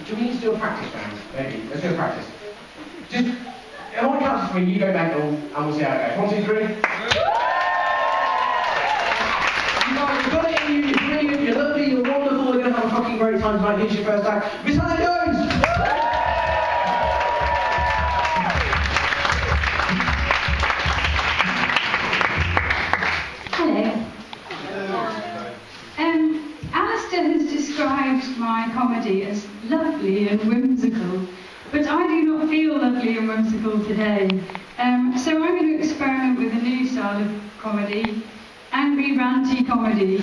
Do we need to do a practice round? Maybe. Let's do a practice. Just, I want to count to 3, you go mental, and we'll see how it goes. 1, 2, 3. You've got it in you, you're brilliant, you're lovely, you're wonderful, you're going to have a fucking great time tonight. Here's your first act. Miss Hannah Jones! Alistair has described my comedy as lovely and whimsical, but I do not feel lovely and whimsical today. So I'm going to experiment with a new style of comedy, angry, ranty comedy.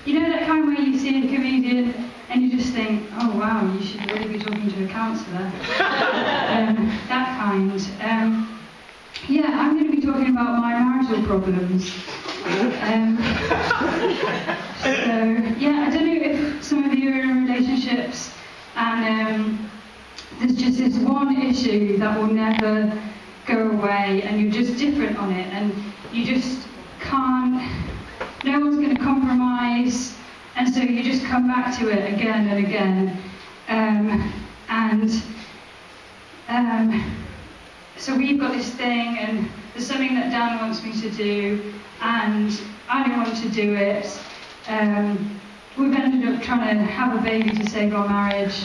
You know that kind where you see a comedian and you just think, oh wow, you should really be talking to a counsellor. That kind. Yeah, I'm going to be talking about my marital problems. I don't know if some of you are in relationships and there's just this one issue that will never go away and you're just different on it and you just can't, no one's going to compromise, and so you just come back to it again and again. So we've got this thing, and there's something that Dan wants me to do, and I don't want to do it. We've ended up trying to have a baby to save our marriage.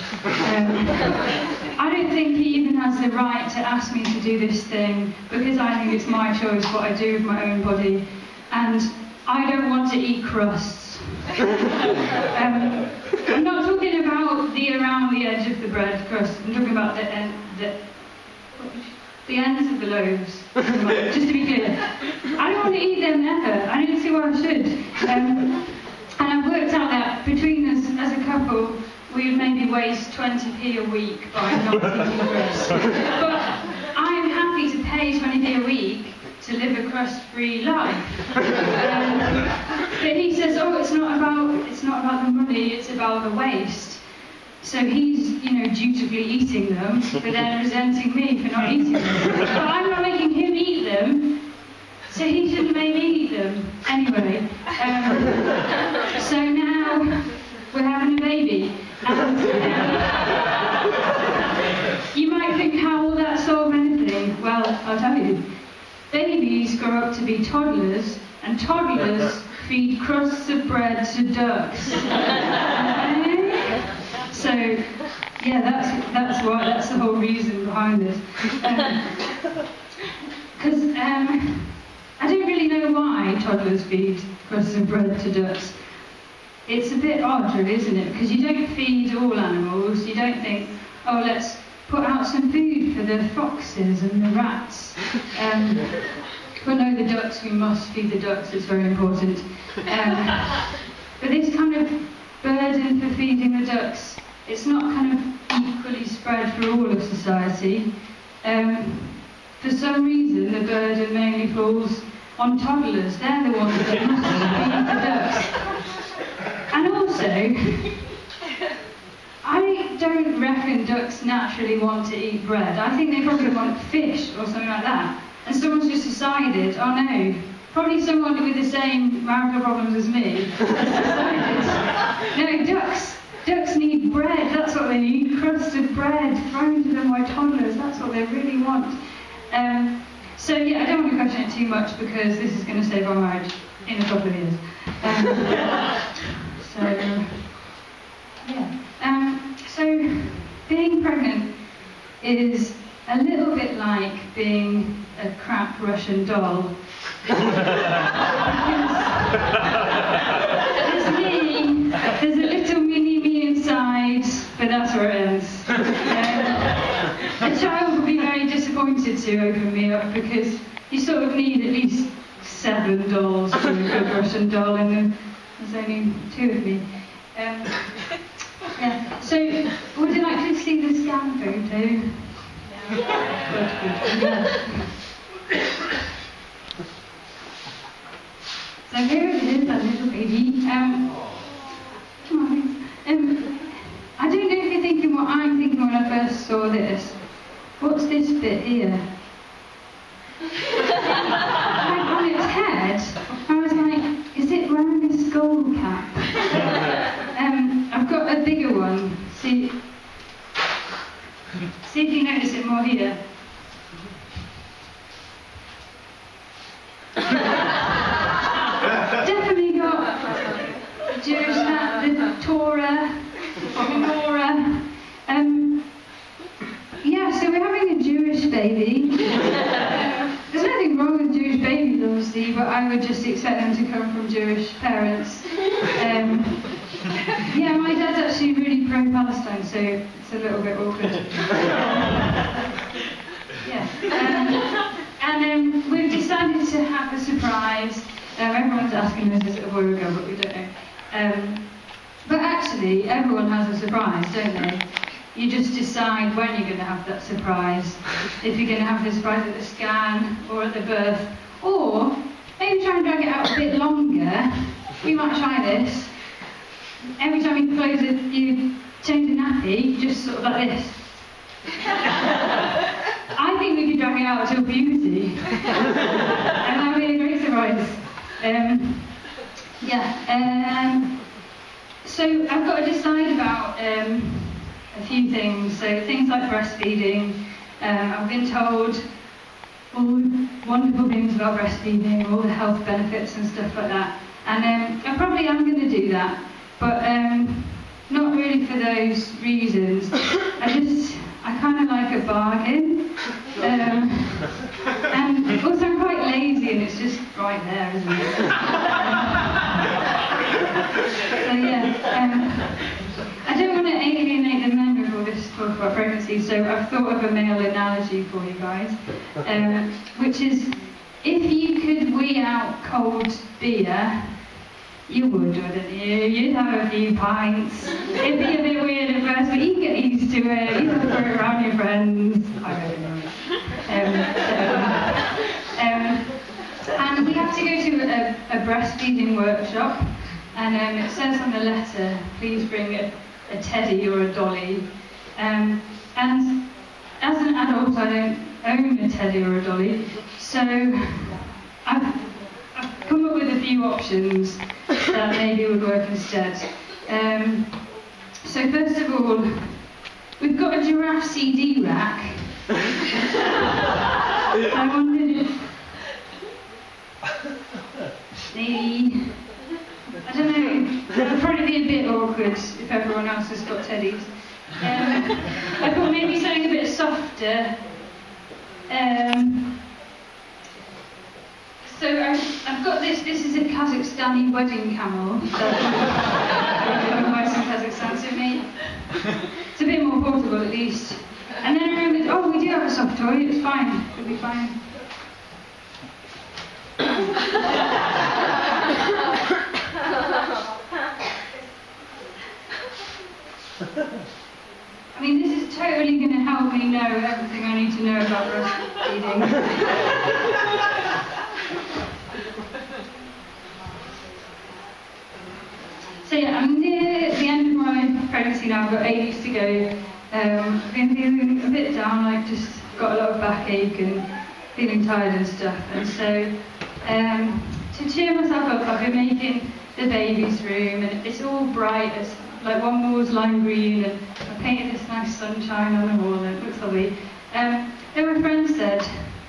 I don't think he even has the right to ask me to do this thing, because I think it's my choice what I do with my own body, and I don't want to eat crusts. I'm not talking about the around the edge of the bread crust, I'm talking about the ends of the loaves, just to be clear. I don't want to eat them ever. I don't see why I should. And I've worked out that between us as a couple, we would maybe waste 20p a week by not eating crust. But I'm happy to pay 20p a week to live a crust-free life. But he says, oh, it's not about the money, it's about the waste. So he's, dutifully eating them, but then resenting me for not eating them. But I'm not making him eat them, so he shouldn't make me eat them. Anyway, so now we're having a baby. And you might think, how will that solve anything? Well, I'll tell you. Babies grow up to be toddlers, and toddlers feed crusts of bread to ducks. So, yeah, that's the whole reason behind this. Because I don't really know why toddlers feed crusts of bread to ducks. It's a bit odd, really, isn't it? Because you don't feed all animals. You don't think, oh, let's put out some food for the foxes and the rats. But no, the ducks, we must feed the ducks, it's very important. But this kind of burden for feeding the ducks, it's not kind of equally spread for all of society. For some reason, the burden mainly falls on toddlers. They're the ones that must feed the ducks. And also, I don't reckon ducks naturally want to eat bread. I think they probably want fish or something like that. And someone's just decided, oh no, probably someone with the same marital problems as me has decided, no, ducks need bread, that's what they need, crust of bread thrown to them by toddlers, that's what they really want. So yeah, I don't want to question it too much because this is going to save our marriage in a couple of years. So being pregnant is a little bit like being a crap Russian doll. There's me, there's a little mini-me inside, but that's where it ends. A child would be very disappointed to open me up because you sort of need at least 7 dolls to a good Russian doll, and then there's only 2 of me. So, would you like to see the scan photo? Yeah. So here it is, that little baby. I don't know if you're thinking what I'm thinking when I first saw this. What's this bit here? Like on its head, I was like, is it wearing a skull cap? I've got a bigger one. more here. Definitely got the Jewish hat, the Torah, menorah. Yeah, so we're having a Jewish baby. There's nothing wrong with Jewish babies, obviously, but I would just expect them to come from Jewish parents. Yeah, my dad's actually really pro-Palestine, so it's a little bit awkward. Yeah. And we've decided to have a surprise. Everyone's asking us, is it a boy or a girl, but we don't know. But actually, everyone has a surprise, don't they? You just decide when you're going to have that surprise. If you're going to have the surprise at the scan or at the birth, or maybe try and drag it out a bit longer. We might try this. Every time you close it, you change the nappy, just sort of like this. I think we could drag it out till puberty. And that would be a great surprise. So I've got to decide about a few things. So things like breastfeeding. I've been told all the wonderful things about breastfeeding, all the health benefits and stuff like that. And I probably am going to do that, but not really for those reasons. I kind of like a bargain. And also I'm quite lazy and it's just right there, isn't it? So yeah, I don't want to alienate the men with all this talk about pregnancy, so I've thought of a male analogy for you guys, which is, if you could wee out cold beer, you would, wouldn't you? You'd have a few pints. It'd be a bit weird at first, but you can get used to it. You have to throw it around your friends. I don't know. And we have to go to a breastfeeding workshop, and it says on the letter, please bring a teddy or a dolly. And as an adult, I don't own a teddy or a dolly, so I've come up with a few options that maybe would work instead. So first of all, we've got a giraffe CD rack. I wondered if maybe, I don't know, that would probably be a bit awkward if everyone else has got teddies. I thought maybe something a bit softer. So I've got this is a Kazakhstani wedding camel that my son Kazakhstan sent me. It's a bit more portable at least. And then I remembered, oh, we do have a soft toy, it's fine, it'll be fine. I mean, this is totally going to help me know everything I need to know about breastfeeding. So yeah, I'm near the end of my pregnancy now. I've got 8 weeks to go. I've been feeling a bit down, like just got a lot of backache and feeling tired and stuff. And so to cheer myself up, I've been making the baby's room, and it's all bright. It's like one wall's lime green, and I painted this nice sunshine on the wall, and it looks lovely. Then my friend said,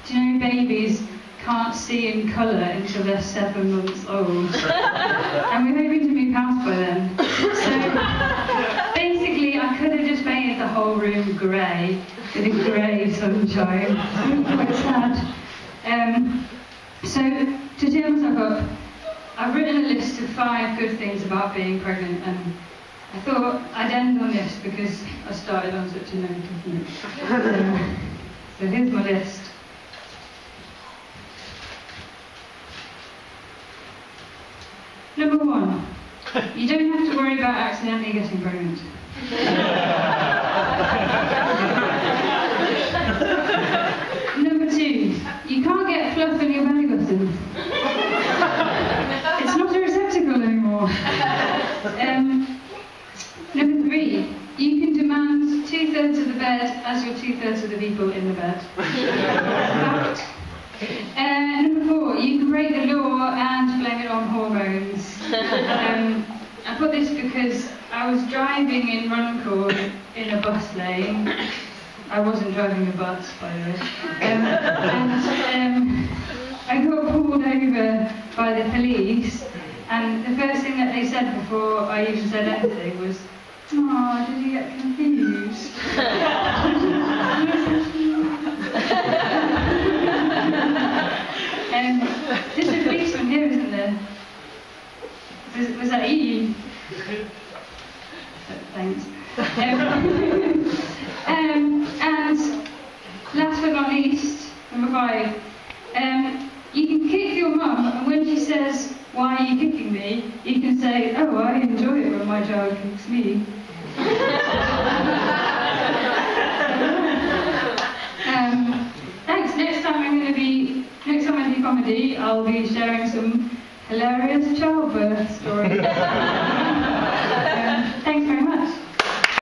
do you know babies can't see in colour until they're 7 months old? And we're hoping to move house by then. So basically I could have just painted the whole room grey, with a grey sunshine. It's quite sad. So to cheer myself up, I've written a list of 5 good things about being pregnant, and I thought I'd end on this because I started on such a negative note. So here's my list. Number 1, you don't have to worry about accidentally getting pregnant. Number 2, you can't get fluff in your belly button. It's not a receptacle anymore. Number 3, you can demand 2/3 of the bed as your 2/3 of the people in the bed. Fact. Number 4, you can break the law and blame it on hormones. I put this because I was driving in Runcorn in a bus lane, I wasn't driving a bus, by the way. And I got pulled over by the police, and the first thing that they said before I even said anything was, "Oh, did you get confused?" There's a policeman here, isn't there? Was that you? Thanks. And last but not least, number 5, you can kick your mum, and when she says, "Why are you kicking me?" you can say, "Oh, I enjoy it when my child kicks me." Thanks. Next time I do comedy, I'll be sharing some hilarious childbirth stories.